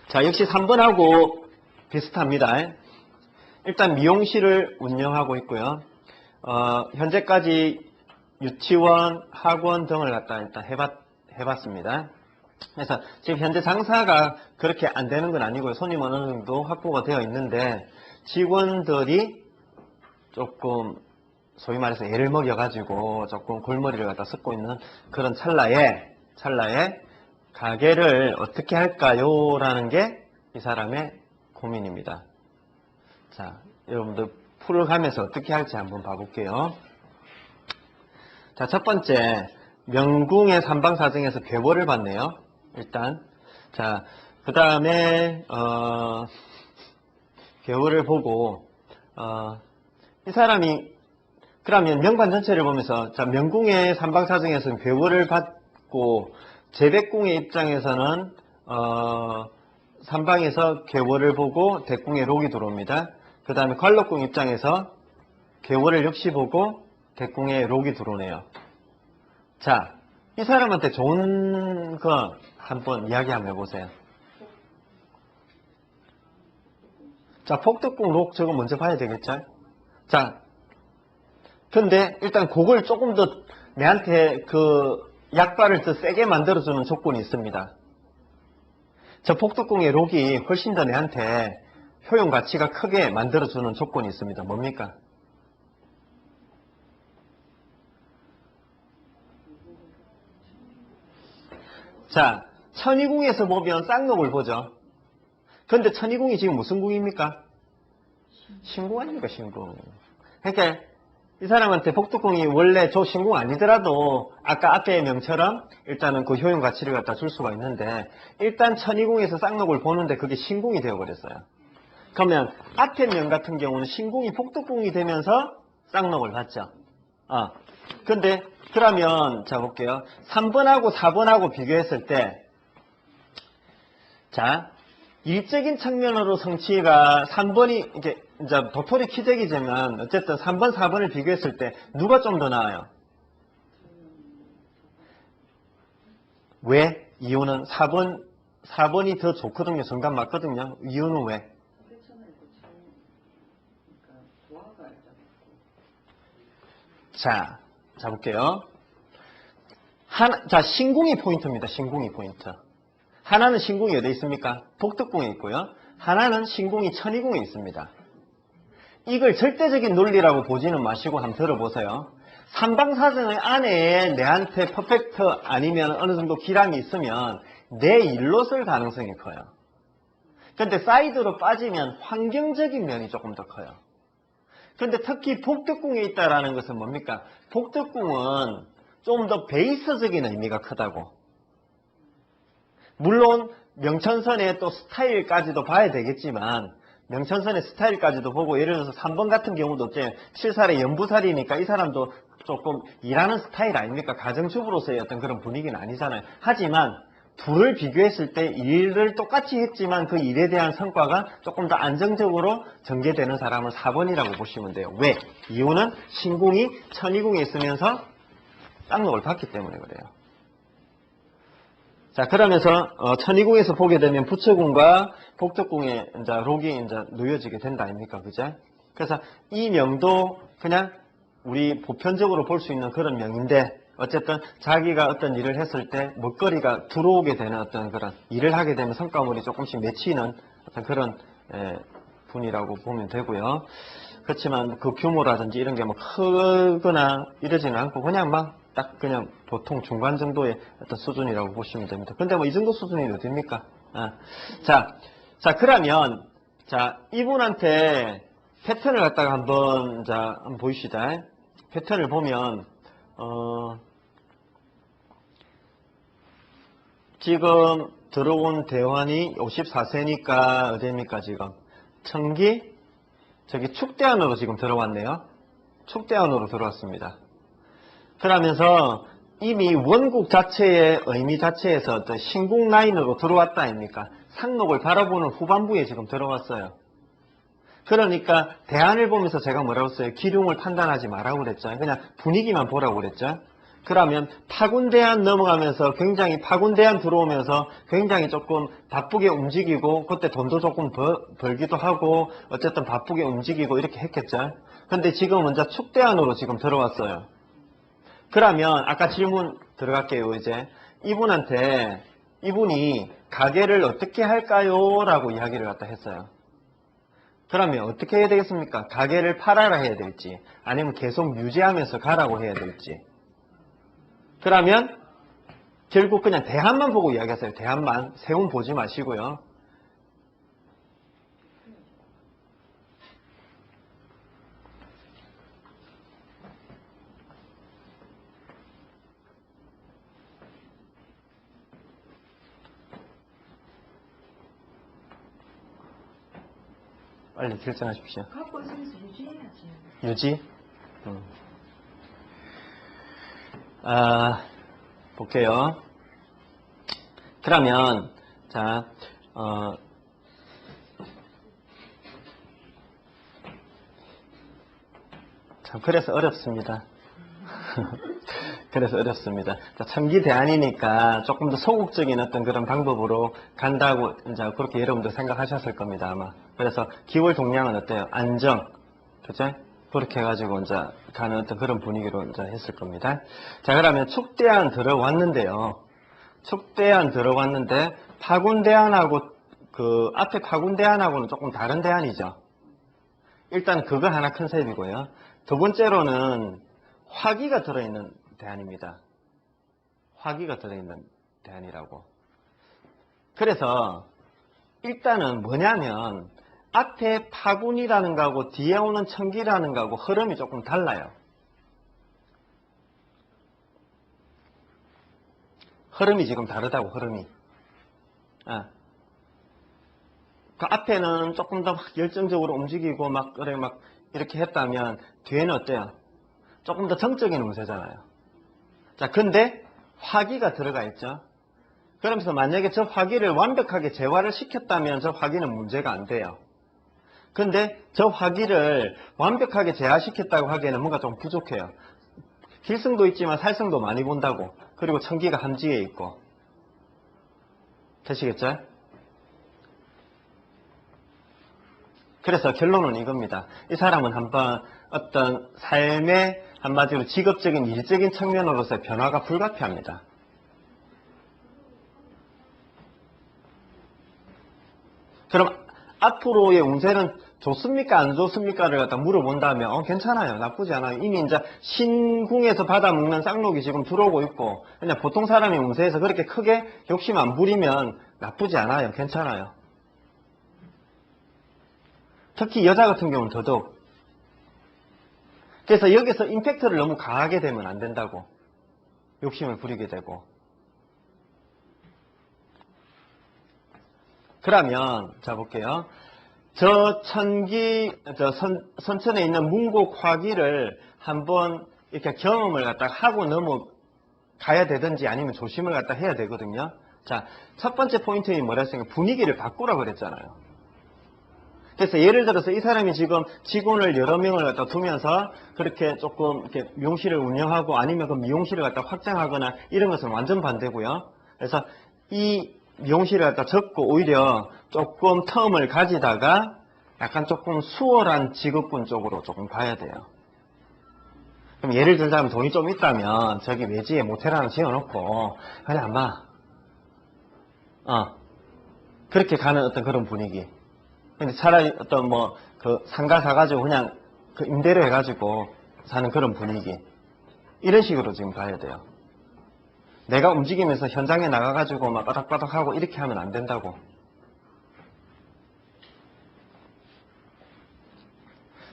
자, 역시 3번하고 비슷합니다. 일단 미용실을 운영하고 있고요. 현재까지 유치원, 학원 등을 갖다 일단 해봤습니다. 그래서 지금 현재 장사가 그렇게 안 되는 건 아니고요. 손님은 어느 정도 확보가 되어 있는데 직원들이 조금 소위 말해서 애를 먹여가지고 조금 골머리를 갖다 썩고 있는 그런 찰나에 가게를 어떻게 할까요? 라는 게 이 사람의 고민입니다. 자, 여러분들 풀어가면서 어떻게 할지 한번 봐볼게요. 자, 첫 번째, 명궁의 삼방사정에서 괴월을 봤네요. 일단. 자, 그 다음에, 괴월을 보고, 이 사람이, 그러면 명관 전체를 보면서, 자, 명궁의 삼방사정에서는 괴월을 받고, 제백궁의 입장에서는, 삼방에서 괴월을 보고, 대궁에 록이 들어옵니다. 그 다음에 관록궁 입장에서, 괴월을 역시 보고, 대궁에 록이 들어오네요. 자, 이 사람한테 좋은 거 한번 이야기 한번 해보세요. 자, 폭덕궁 록 저거 먼저 봐야 되겠죠? 자, 근데 일단 그걸 조금 더 내한테 그 약발을 더 세게 만들어주는 조건이 있습니다. 저 폭덕궁의 록이 훨씬 더 내한테 효용 가치가 크게 만들어주는 조건이 있습니다. 뭡니까? 자, 천이궁에서 보면 쌍록을 보죠. 그런데 천이궁이 지금 무슨 궁입니까? 신궁 아닙니까, 신궁. 그러니까 이 사람한테 복덕궁이 원래 저 신궁 아니더라도 아까 앞의 명처럼 일단은 그 효용 가치를 갖다 줄 수가 있는데 일단 천이궁에서 쌍록을 보는데 그게 신궁이 되어버렸어요. 그러면 앞의 명 같은 경우는 신궁이 복덕궁이 되면서 쌍록을 받죠. 근데 그러면 자 볼게요. 3번하고 4번하고 비교했을 때 자, 일적인 측면으로 성취가 3번이 이게 이제 도토리 키재기지만 어쨌든 3번, 4번을 비교했을 때 누가 좀 더 나아요? 왜? 이유는 4번이 더 좋거든요. 정답 맞거든요. 이유는 왜? 자 볼게요. 자, 신궁이 포인트입니다. 신궁이 포인트. 하나는 신궁이 어디에 있습니까? 복덕궁에 있고요. 하나는 신궁이 천이궁에 있습니다. 이걸 절대적인 논리라고 보지는 마시고 한번 들어보세요. 삼방사정의 안에 내한테 퍼펙트 아니면 어느 정도 기량이 있으면 내 일로 쓸 가능성이 커요. 근데 사이드로 빠지면 환경적인 면이 조금 더 커요. 근데 특히 복덕궁에 있다라는 것은 뭡니까? 복덕궁은 좀 더 베이스적인 의미가 크다고. 물론 명천선의 또 스타일까지도 봐야 되겠지만 명천선의 스타일까지도 보고 예를 들어서 3번 같은 경우도 이제 7살의 연부살이니까 이 사람도 조금 일하는 스타일 아닙니까? 가정주부로서의 어떤 그런 분위기는 아니잖아요. 하지만 둘을 비교했을 때 일을 똑같이 했지만 그 일에 대한 성과가 조금 더 안정적으로 전개되는 사람을 4번이라고 보시면 돼요. 왜? 이유는 신궁이 천이궁에 있으면서 쌍록을 받기 때문에 그래요. 자, 그러면서 천이궁에서 보게 되면 부처궁과 복덕궁에 이제 록이 이제 놓여지게 된다 아닙니까? 그죠? 그래서 이 명도 그냥 우리 보편적으로 볼 수 있는 그런 명인데 어쨌든 자기가 어떤 일을 했을 때 먹거리가 들어오게 되는 어떤 그런 일을 하게 되면 성과물이 조금씩 맺히는 어떤 그런 분이라고 보면 되고요. 그렇지만 그 규모라든지 이런 게 뭐 크거나 이러지는 않고 그냥 막 딱 그냥 보통 중간 정도의 어떤 수준이라고 보시면 됩니다. 근데 뭐 이 정도 수준이 어딥니까? 자, 그러면 자, 이분한테 패턴을 갖다가 한번 보이시다. 패턴을 보면 지금 들어온 대환이 54세니까 어디입니까 지금? 청기 저기 축대안으로 지금 들어왔네요. 축대안으로 들어왔습니다. 그러면서 이미 원국 자체의 의미 자체에서 어떤 신궁 라인으로 들어왔다 아닙니까? 상록을 바라보는 후반부에 지금 들어왔어요. 그러니까 대안을 보면서 제가 뭐라고 했어요? 기륭을 판단하지 말라고 그랬죠. 그냥 분위기만 보라고 그랬죠. 그러면 파군대안 넘어가면서 굉장히 파군대안 들어오면서 굉장히 조금 바쁘게 움직이고 그때 돈도 조금 벌기도 하고 어쨌든 바쁘게 움직이고 이렇게 했겠죠. 근데 지금은 이제 축대안으로 지금 들어왔어요. 그러면 아까 질문 들어갈게요. 이제 이분이 가게를 어떻게 할까요? 라고 이야기를 갖다 했어요. 그러면 어떻게 해야 되겠습니까? 가게를 팔아라 해야 될지 아니면 계속 유지하면서 가라고 해야 될지. 그러면 결국 그냥 대안만 보고 이야기하세요. 대안만. 세운 보지 마시고요. 빨리 결정하십시오. 갖고 있으면서 유지해야지. 유지? 볼게요. 그러면, 자, 참, 그래서 어렵습니다. 그래서 어렵습니다. 자, 첨기 대안이니까 조금 더 소극적인 어떤 그런 방법으로 간다고, 이제 그렇게 여러분들 생각하셨을 겁니다, 아마. 그래서 기월 동량은 어때요? 안정. 그죠? 그렇게 해가지고 이제 가는 어떤 그런 분위기로 이제 했을 겁니다. 자, 그러면 축대안 들어왔는데요. 축대안 들어왔는데 파군대안하고 그 앞에 파군대안하고는 조금 다른 대안이죠. 일단 그거 하나 컨셉이고요. 두 번째로는 화기가 들어있는 대안입니다. 화기가 들어있는 대안이라고. 그래서 일단은 뭐냐면 앞에 파군이라는 거하고 뒤에 오는 천기라는 거하고 흐름이 조금 달라요. 흐름이 지금 다르다고, 흐름이. 그 앞에는 조금 더 열정적으로 움직이고 그래 이렇게 했다면 뒤에는 어때요? 조금 더 정적인 운세잖아요. 자, 근데 화기가 들어가 있죠. 그러면서 만약에 저 화기를 완벽하게 재화를 시켰다면 저 화기는 문제가 안 돼요. 근데 저 화기를 완벽하게 재화시켰다고 하기에는 뭔가 좀 부족해요. 길성도 있지만 살성도 많이 본다고. 그리고 천기가 함지에 있고. 되시겠죠? 그래서 결론은 이겁니다. 이 사람은 한번 어떤 삶의 한마디로 직업적인 일적인 측면으로서의 변화가 불가피합니다. 그럼 앞으로의 운세는 좋습니까? 안 좋습니까?를 갖다 물어본다면 괜찮아요. 나쁘지 않아요. 이미 이제 신궁에서 받아먹는 쌍록이 지금 들어오고 있고 그냥 보통 사람의 운세에서 그렇게 크게 욕심 안 부리면 나쁘지 않아요. 괜찮아요. 특히 여자 같은 경우는 더더욱. 그래서 여기서 임팩트를 너무 강하게 되면 안 된다고. 욕심을 부리게 되고. 그러면 자 볼게요. 저 선천에 있는 문곡 화기를 한번 이렇게 경험을 갖다 하고 넘어가야 되든지 아니면 조심을 갖다 해야 되거든요. 자, 첫 번째 포인트는 뭐라 했으니까 분위기를 바꾸라 그랬잖아요. 그래서 예를 들어서 이 사람이 지금 직원을 여러 명을 갖다 두면서 그렇게 조금 이렇게 미용실을 운영하고 아니면 그 미용실을 갖다 확장하거나 이런 것은 완전 반대고요. 그래서 이 미용실을 갖다 접고 오히려 조금 텀을 가지다가 약간 조금 수월한 직업군 쪽으로 조금 가야 돼요. 그럼 예를 들자면 돈이 좀 있다면 저기 외지에 모텔 하나 지어놓고 그냥 아마 그렇게 가는 어떤 그런 분위기. 근데 차라리 어떤 그 상가 사가지고 그냥 그 임대료 해가지고 사는 그런 분위기. 이런 식으로 지금 가야 돼요. 내가 움직이면서 현장에 나가가지고 막 바닥바닥하고 이렇게 하면 안 된다고.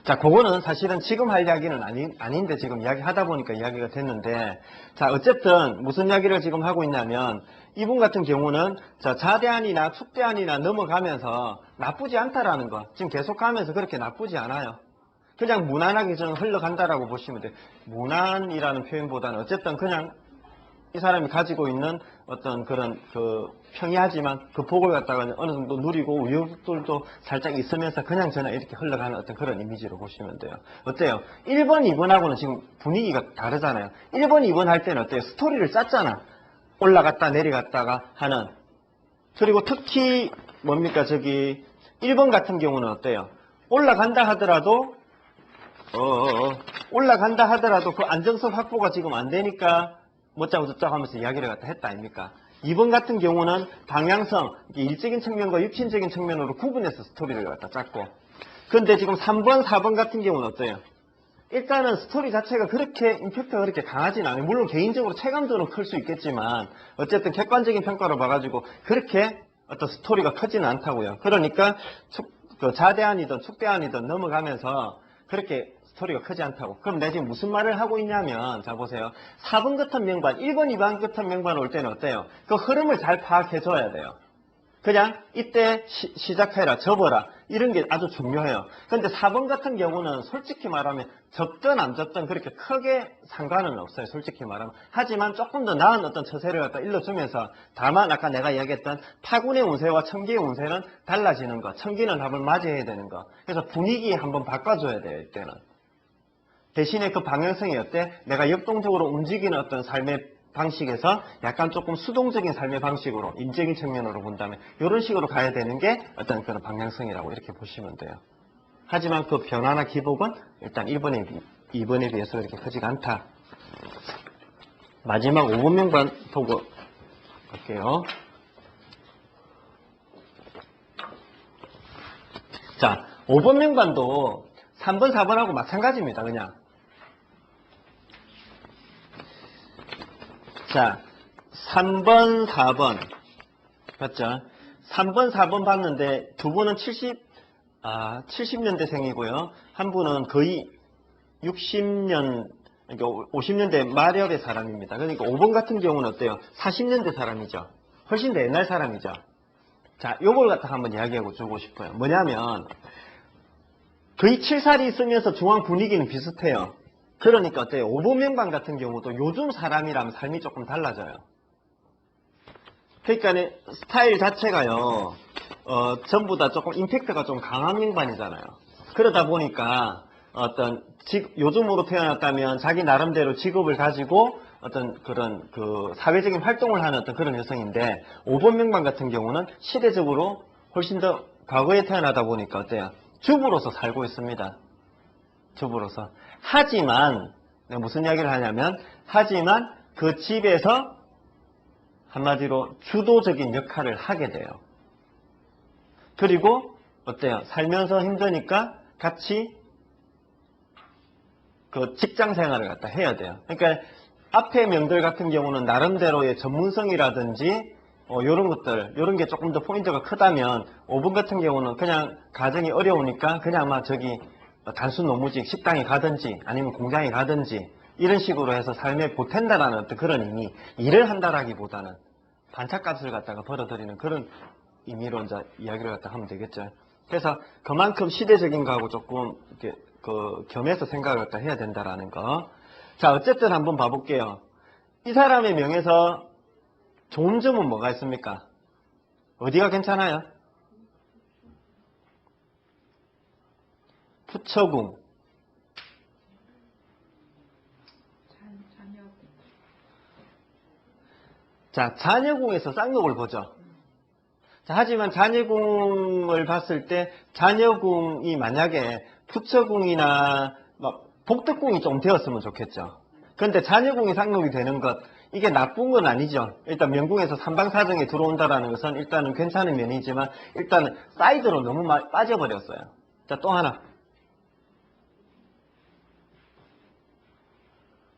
자, 그거는 사실은 지금 할 이야기는 아닌데 지금 이야기 하다 보니까 이야기가 됐는데, 자, 어쨌든 무슨 이야기를 지금 하고 있냐면, 이분 같은 경우는 자, 자대안이나 축대안이나 넘어가면서 나쁘지 않다라는 거. 지금 계속 가면서 그렇게 나쁘지 않아요. 그냥 무난하게 저는 흘러간다라고 보시면 돼요. 무난이라는 표현보다는 어쨌든 그냥 이 사람이 가지고 있는 어떤 그런 그 평이하지만 그 복을 갖다가 어느 정도 누리고 우유들도 살짝 있으면서 그냥 저냥 이렇게 흘러가는 어떤 그런 이미지로 보시면 돼요. 어때요? 1번, 2번하고는 지금 분위기가 다르잖아요. 1번, 2번 할 때는 어때요? 스토리를 짰잖아. 올라갔다 내려갔다가 하는. 그리고 특히 뭡니까? 저기 1번 같은 경우는 어때요? 올라간다 하더라도 그 안정성 확보가 지금 안 되니까 뭐짜고 저짜고 하면서 이야기를 갖다 했다 아닙니까? 2번 같은 경우는 방향성, 일적인 측면과 육신적인 측면으로 구분해서 스토리를 갖다 짰고. 그런데 지금 3번, 4번 같은 경우는 어때요? 일단은 스토리 자체가 그렇게 임팩트가 그렇게 강하진 않아요. 물론 개인적으로 체감도는 클 수 있겠지만 어쨌든 객관적인 평가로 봐가지고 그렇게 어떤 스토리가 크지는 않다고요. 그러니까 자대안이든 축대안이든 넘어가면서 그렇게 스토리가 크지 않다고. 그럼 내가 지금 무슨 말을 하고 있냐면, 자 보세요. 4번 같은 명반, 1번, 2번 같은 명반 올 때는 어때요? 그 흐름을 잘 파악해줘야 돼요. 그냥 이때 시작해라, 접어라, 이런 게 아주 중요해요. 근데 4번 같은 경우는 솔직히 말하면 접든 안 접든 그렇게 크게 상관은 없어요. 솔직히 말하면. 하지만 조금 더 나은 어떤 처세를 갖다 일러주면서, 다만 아까 내가 이야기했던 파군의 운세와 청기의 운세는 달라지는 거, 청기는 답을 맞이해야 되는 거. 그래서 분위기 한번 바꿔줘야 돼요. 이때는. 대신에 그 방향성이 어때? 내가 역동적으로 움직이는 어떤 삶의 방식에서 약간 조금 수동적인 삶의 방식으로, 인적인 측면으로 본다면 이런 식으로 가야 되는 게 어떤 그런 방향성이라고 이렇게 보시면 돼요. 하지만 그 변화나 기복은 일단 1번에 2번에 비해서 그렇게 크지가 않다. 마지막 5번 명반 보고 갈게요. 자, 5번 명반도 3번, 4번하고 마찬가지입니다. 그냥. 자, 3번, 4번. 맞죠? 3번, 4번 봤는데 두 분은 70년대생이고요. 한 분은 거의 60년, 그러니까 50년대 말엽의 사람입니다. 그러니까 5번 같은 경우는 어때요? 40년대 사람이죠. 훨씬 더 옛날 사람이죠. 자, 요걸 갖다 한번 이야기하고 주고 싶어요. 뭐냐면 거의 7살이 있으면서 중앙 분위기는 비슷해요. 그러니까 어때요? 5번 명반 같은 경우도 요즘 사람이라면 삶이 조금 달라져요. 그러니까 스타일 자체가요. 전부 다 조금 임팩트가 좀 강한 명반이잖아요. 그러다 보니까 어떤 요즘으로 태어났다면 자기 나름대로 직업을 가지고 어떤 그런 그 사회적인 활동을 하는 어떤 그런 여성인데 5번 명반 같은 경우는 시대적으로 훨씬 더 과거에 태어나다 보니까 어때요? 주부로서 살고 있습니다. 주부로서. 하지만 내가 무슨 이야기를 하냐면 하지만 그 집에서 한마디로 주도적인 역할을 하게 돼요. 그리고 어때요? 살면서 힘드니까 같이 그 직장 생활을 갖다 해야 돼요. 그러니까 앞에 명들 같은 경우는 나름대로의 전문성이라든지 요런 것들, 요런 게 조금 더 포인트가 크다면 5번 같은 경우는 그냥 가정이 어려우니까 그냥 아마 저기 단순 노무직 식당에 가든지 아니면 공장에 가든지 이런 식으로 해서 삶에 보탠다라는 어떤 그런 의미, 일을 한다라기보다는 반찬값을 갖다가 벌어들이는 그런 의미로 이제 이야기를 갖다 하면 되겠죠. 그래서 그만큼 시대적인 거하고 조금 이렇게 그 겸해서 생각을 갖다 해야 된다라는 거. 자, 어쨌든 한번 봐볼게요. 이 사람의 명에서 좋은 점은 뭐가 있습니까? 어디가 괜찮아요? 부처궁. 자, 자녀궁에서 쌍욕을 보죠. 자, 하지만 자녀궁을 봤을 때 자녀궁이 만약에 부처궁이나 복덕궁이 좀 되었으면 좋겠죠. 그런데 자녀궁이 쌍욕이 되는 것, 이게 나쁜 건 아니죠. 일단 명궁에서 삼방사정에 들어온다라는 것은 일단은 괜찮은 면이지만 일단은 사이드로 너무 빠져버렸어요. 자, 또 하나.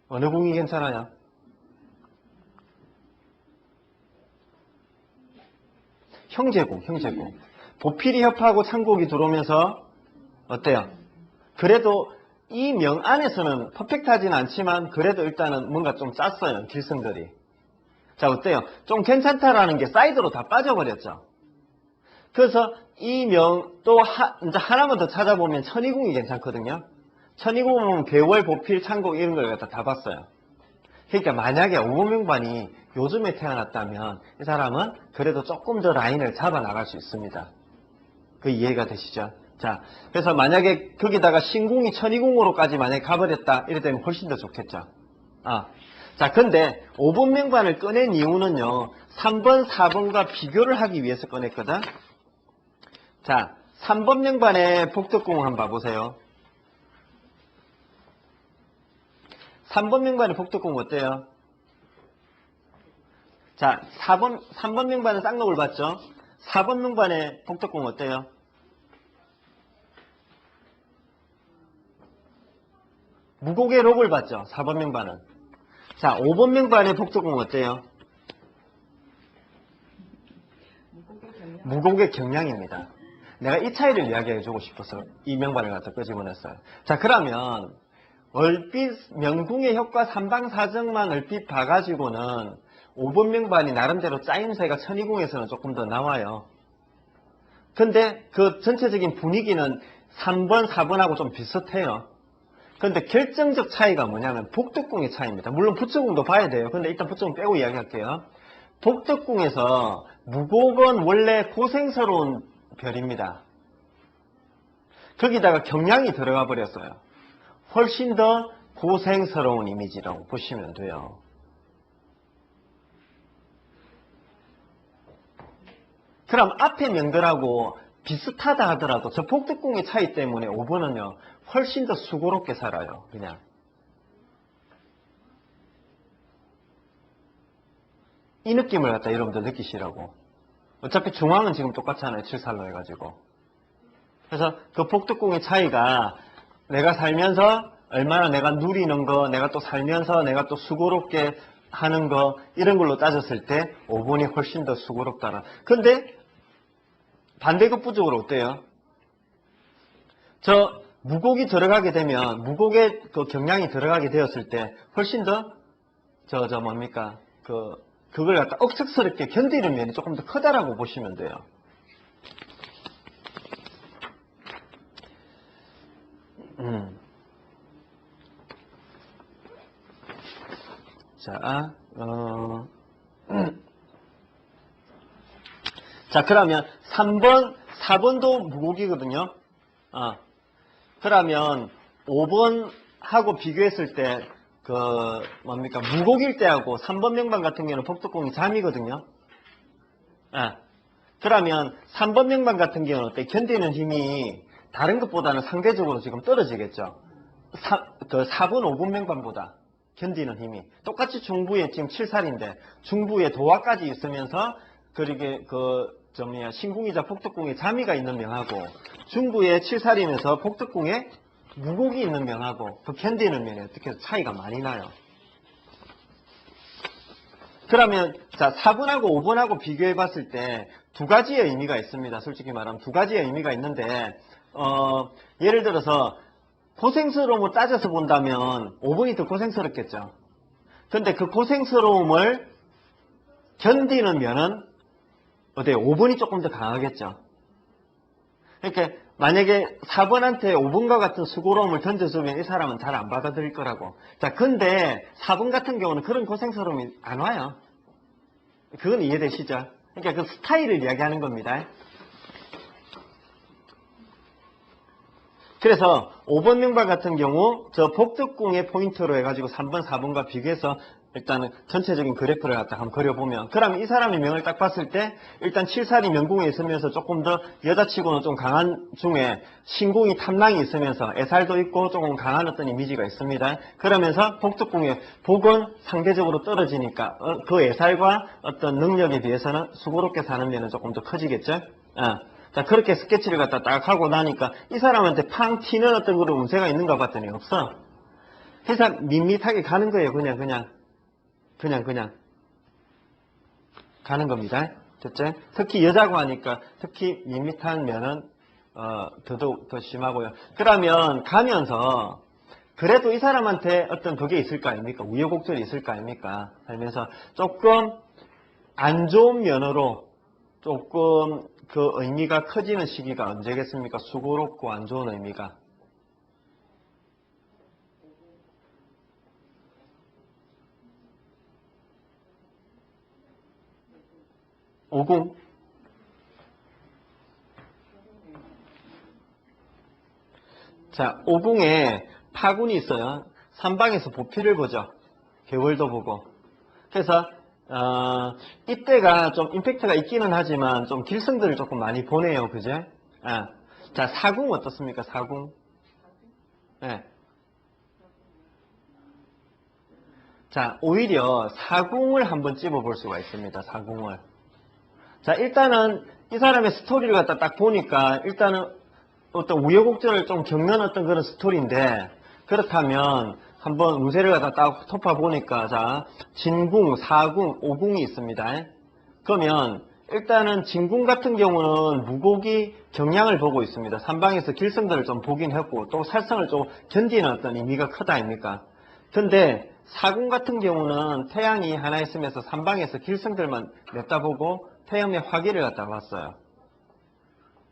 어느 궁이 괜찮아요? 형제궁, 형제궁. 보필이 협하고 창곡이 들어오면서 어때요? 그래도 이 명 안에서는 퍼펙트하진 않지만 그래도 일단은 뭔가 좀 짰어요. 길성들이. 자, 어때요? 좀 괜찮다라는 게 사이드로 다 빠져버렸죠. 그래서 이 명 또 이제 하나만 더 찾아보면 천이궁이 괜찮거든요. 천이궁은 개월, 보필, 창곡 이런 걸 갖다 다 봤어요. 그러니까 만약에 5번명반이 요즘에 태어났다면 이 사람은 그래도 조금 더 라인을 잡아 나갈 수 있습니다. 그 이해가 되시죠? 자, 그래서 만약에 거기다가 신궁이 천이궁으로까지 만약에 가버렸다 이럴 때는 훨씬 더 좋겠죠. 자, 근데 5번 명반을 꺼낸 이유는요, 3번, 4번과 비교를 하기 위해서 꺼냈거든. 자, 3번 명반의 복덕궁 한번 봐보세요. 3번 명반의 복덕궁 어때요? 자, 3번 명반은 쌍록을 봤죠? 4번 명반의 복덕궁 어때요? 무곡의 록을 봤죠? 4번 명반은. 자, 5번 명반의 복덕궁 어때요? 무곡의 경량입니다. 내가 이 차이를 이야기해주고 싶어서 이 명반을 갖다 끄집어냈어요. 자, 그러면 얼핏 명궁의 효과 삼방사정만 얼핏 봐가지고는 5번 명반이 나름대로 짜임새가 천이궁에서는 조금 더 나와요. 근데 그 전체적인 분위기는 3번, 4번하고 좀 비슷해요. 근데 결정적 차이가 뭐냐면 복덕궁의 차이입니다. 물론 부처궁도 봐야 돼요. 근데 일단 부처궁 빼고 이야기할게요. 복덕궁에서 무곡은 원래 고생스러운 별입니다. 거기다가 경량이 들어가 버렸어요. 훨씬 더 고생스러운 이미지라고 보시면 돼요. 그럼 앞에 명들하고 비슷하다 하더라도 저 복덕궁의 차이 때문에 5번은요 훨씬 더 수고롭게 살아요. 그냥 이 느낌을 갖다 여러분들 느끼시라고. 어차피 중앙은 지금 똑같잖아요. 7살로 해가지고. 그래서 그 복덕궁의 차이가 내가 살면서 얼마나 내가 누리는 거, 내가 또 살면서 내가 또 수고롭게 하는 거 이런 걸로 따졌을 때 5번이 훨씬 더 수고롭다라. 근데 반대급부적으로 어때요? 저 무곡이 들어가게 되면 무곡의 그 경량이 들어가게 되었을 때 훨씬 더 뭡니까? 그걸 갖다 억척스럽게 견디는 면이 조금 더 크다라고 보시면 돼요. 자, 그러면 3번, 4번도 무곡이거든요. 그러면 5번하고 비교했을 때, 무곡일 때하고 3번 명반 같은 경우는 복덕궁이 잠이거든요. 그러면 3번 명반 같은 경우는 어때? 견디는 힘이 다른 것보다는 상대적으로 지금 떨어지겠죠. 4번, 5번 명반보다 견디는 힘이. 똑같이 중부에 지금 7살인데, 중부에 도화까지 있으면서, 신궁이자 복덕궁에 잠이가 있는 명하고, 중부에 7살이면서 복덕궁에 무곡이 있는 명하고, 그 견디는 면이 어떻게 차이가 많이 나요. 그러면, 자, 4번하고 5번하고 비교해 봤을 때, 두 가지의 의미가 있습니다. 솔직히 말하면 두 가지의 의미가 있는데, 예를 들어서, 고생스러움을 따져서 본다면 5번이 더 고생스럽겠죠. 근데 그 고생스러움을 견디는 면은 어때요? 5번이 조금 더 강하겠죠. 그러니까 만약에 4번한테 5번과 같은 수고로움을 던져주면 이 사람은 잘 안 받아들일 거라고. 자, 근데 4번 같은 경우는 그런 고생스러움이 안 와요. 그건 이해되시죠? 그러니까 그 스타일을 이야기하는 겁니다. 그래서 5번 명반 같은 경우 저 복덕궁의 포인트로 해가지고 3번, 4번과 비교해서 일단은 전체적인 그래프를 갖다 한번 그려보면, 그러면 이 사람의 명을 딱 봤을 때 일단 7살이 명궁에 있으면서 조금 더 여자치고는 좀 강한 중에 신궁이 탐랑이 있으면서 애살도 있고 조금 강한 어떤 이미지가 있습니다. 그러면서 복덕궁의 복은 상대적으로 떨어지니까 그 애살과 어떤 능력에 비해서는 수고롭게 사는 면은 조금 더 커지겠죠. 자, 그렇게 스케치를 갖다 딱 하고 나니까 이 사람한테 팡 튀는 어떤 그런 운세가 있는가 봤더니 없어. 그래서 밋밋하게 가는 거예요. 그냥 가는 겁니다. 됐죠? 특히 여자고 하니까 특히 밋밋한 면은 더더욱 더 심하고요. 그러면 가면서 그래도 이 사람한테 어떤 그게 있을 거 아닙니까? 우여곡절이 있을 거 아닙니까? 살면서 조금 안 좋은 면으로 조금 그 의미가 커지는 시기가 언제겠습니까? 수고롭고 안 좋은 의미가. 오궁. 자, 오궁에 파군이 있어요. 삼방에서 보필을 보죠. 개월도 보고. 그래서 이때가 좀 임팩트가 있기는 하지만 좀 길성들을 조금 많이 보내요. 그죠? 자, 사궁 어떻습니까? 사궁. 네. 자, 오히려 사궁을 한번 찝어볼 수가 있습니다. 사궁을. 자, 일단은 이 사람의 스토리를 갖다 딱 보니까 일단은 어떤 우여곡절을 좀 겪는 어떤 그런 스토리인데, 그렇다면 한번 운세를 갖다 딱 톱아 보니까, 자, 진궁, 사궁, 오궁이 있습니다. 그러면 일단은 진궁 같은 경우는 무곡이 경향을 보고 있습니다. 삼방에서 길성들을 좀 보긴 했고 또 살성을 좀 견디는 어떤 의미가 크다 아닙니까? 근데 사궁 같은 경우는 태양이 하나 있으면서 삼방에서 길성들만 냈다 보고 태음의 화기를 갖다 봤어요.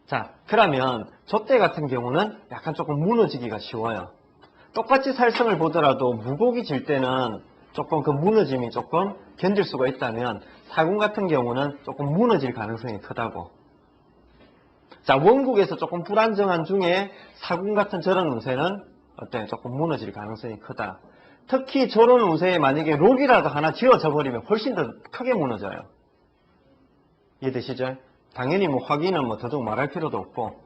자, 그러면 젖대 같은 경우는 약간 조금 무너지기가 쉬워요. 똑같이 살성을 보더라도 무곡이 질 때는 조금 그 무너짐이 조금 견딜 수가 있다면 사궁 같은 경우는 조금 무너질 가능성이 크다고. 자, 원국에서 조금 불안정한 중에 사궁 같은 저런 운세는 어때요? 조금 무너질 가능성이 크다. 특히 저런 운세에 만약에 록이라도 하나 지어져 버리면 훨씬 더 크게 무너져요. 이해되시죠? 당연히 뭐 화기는 뭐 더더욱 말할 필요도 없고.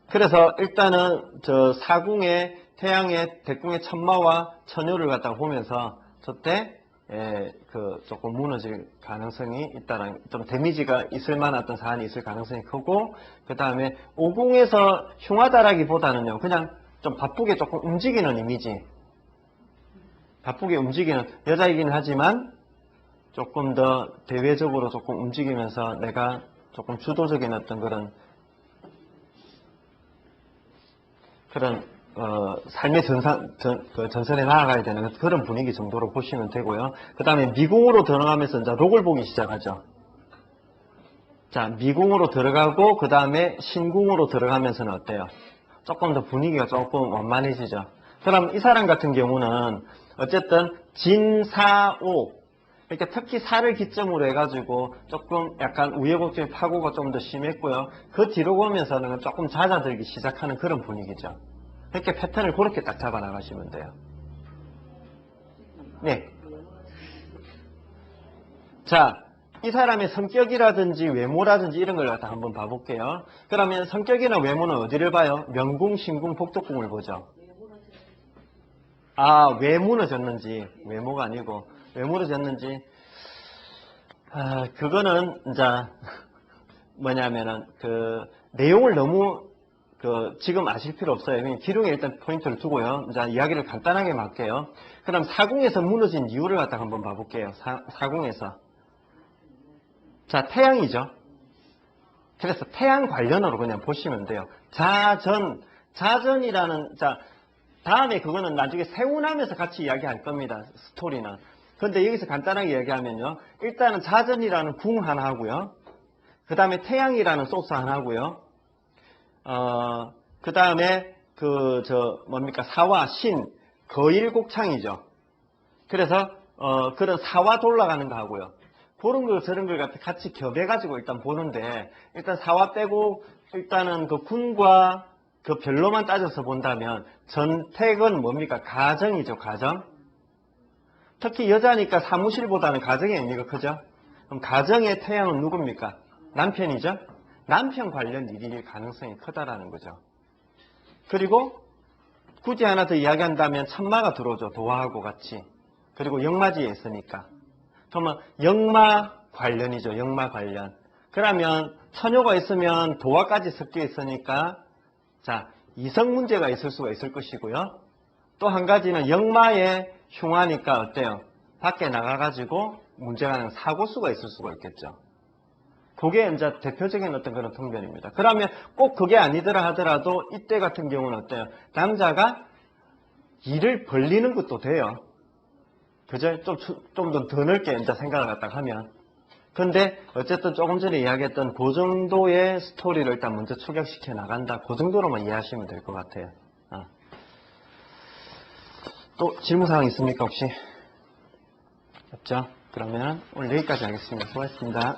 그래서 일단은 저 사궁의 태양의 대궁의 천마와 천요를 갖다가 보면서 저때 그 조금 무너질 가능성이 있다는, 좀 데미지가 있을 만한 어떤 사안이 있을 가능성이 크고, 그 다음에 오궁에서 흉하다라기보다는요 그냥 좀 바쁘게 조금 움직이는 이미지. 바쁘게 움직이는 여자이긴 하지만 조금 더 대외적으로 조금 움직이면서 내가 조금 주도적인 어떤 그런 삶의 전선에 나아가야 되는 그런 분위기 정도로 보시면 되고요. 그 다음에 미궁으로 들어가면서 이제 록을 보기 시작하죠. 자, 미궁으로 들어가고 그 다음에 신궁으로 들어가면서는 어때요? 조금 더 분위기가 조금 완만해지죠. 그럼 이 사람 같은 경우는 어쨌든 진사오, 그러니까 특히 사를 기점으로 해가지고 조금 약간 우여곡절 파고가 좀 더 심했고요. 그 뒤로 보면서는 조금 잦아들기 시작하는 그런 분위기죠. 이렇게 패턴을 그렇게 딱 잡아 나가시면 돼요. 네. 자, 이 사람의 성격이라든지 외모라든지 이런 걸 갖다 한번 봐볼게요. 그러면 성격이나 외모는 어디를 봐요? 명궁, 신궁, 복덕궁을 보죠. 왜 무너졌는지, 외모가 아니고 왜 무너졌는지, 그거는 이제 뭐냐면은 그 내용을 너무 지금 아실 필요 없어요. 그냥 기록에 일단 포인트를 두고요. 이제 이야기를 간단하게 할게요. 그럼 사궁에서 무너진 이유를 갖다가 한번 봐볼게요. 사궁에서. 자, 태양이죠. 그래서 태양 관련으로 그냥 보시면 돼요. 자전이라는, 자, 다음에 그거는 나중에 세운하면서 같이 이야기할 겁니다. 스토리는. 근데 여기서 간단하게 이야기하면요. 일단은 자전이라는 궁 하나 하고요. 그 다음에 태양이라는 소스 하나 하고요. 그 다음에 사와, 신, 거일곡창이죠. 그래서, 그런 사와 돌아가는 거 하고요. 그런 거, 저런 걸 같이 겹해가지고 일단 보는데, 일단 사와 빼고, 일단은 그 군과 그 별로만 따져서 본다면, 전택은 뭡니까? 가정이죠, 가정. 특히 여자니까 사무실보다는 가정의 의미가 크죠. 그럼 가정의 태양은 누굽니까? 남편이죠. 남편 관련 일일 가능성이 크다라는 거죠. 그리고 굳이 하나 더 이야기한다면 천마가 들어오죠. 도화하고 같이. 그리고 역마지에 있으니까. 그러면 역마 관련이죠. 역마 관련. 그러면 천요가 있으면 도화까지 섞여 있으니까 자, 이성 문제가 있을 수가 있을 것이고요. 또 한 가지는 역마에 흉하니까 어때요? 밖에 나가가지고 문제가 나는 사고수가 있을 수가 있겠죠. 그게 이제 대표적인 어떤 그런 통변입니다. 그러면 꼭 그게 아니더라 하더라도 이때 같은 경우는 어때요? 남자가 일을 벌리는 것도 돼요. 그죠? 좀 더 넓게 이제 생각을 갖다가 하면. 근데 어쨌든 조금 전에 이야기했던 그 정도의 스토리를 일단 먼저 축약시켜 나간다. 그 정도로만 이해하시면 될 것 같아요. 또 질문사항 있습니까 혹시? 없죠? 그러면 오늘 여기까지 하겠습니다. 수고하셨습니다.